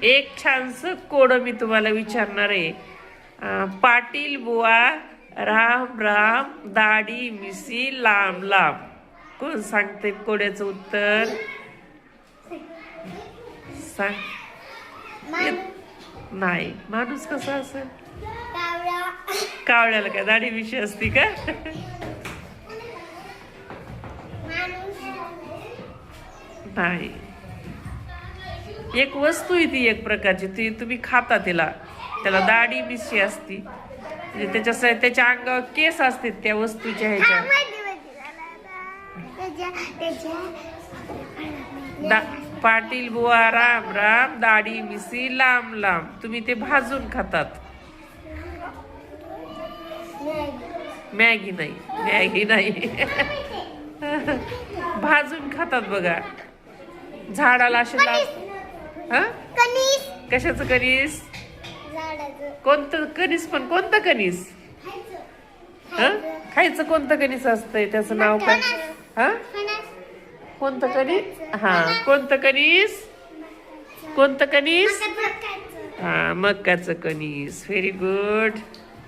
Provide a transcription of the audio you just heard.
एक छानस कोड मी तुम्हाला विचारणार आहे. पाटील बुवा राम राम दाढी मिशी लांब लांब. कोण सांगते कोड्याचं उत्तर? सांग. नाही, माणूस कसा असेल? कावळ्याला काय दाढी मिशी असती का? नाही, एक वस्तू आहे ती, एक प्रकारची ती, तुम्ही खाता त्याला दाढी मिशी असती. म्हणजे त्याच्या अंगावर केस असते त्या वस्तूच्या ह्याच्या. पाटील बुवा राम राम दाढी मिशी लांब लांब. तुम्ही ते भाजून खातात. मॅगी नाही, मॅगी नाही. भाजून खातात बघा. झाडाला असे कशाचं कणीस? कोणतं कणीस? पण कोणतं कणीस? खायचं कोणतं कणीस असतंय? त्याचं नाव काय? कोणतं कणीस? कोणतं कणीस? कोणतं कणीस? मक्याचं कणीस. Very good.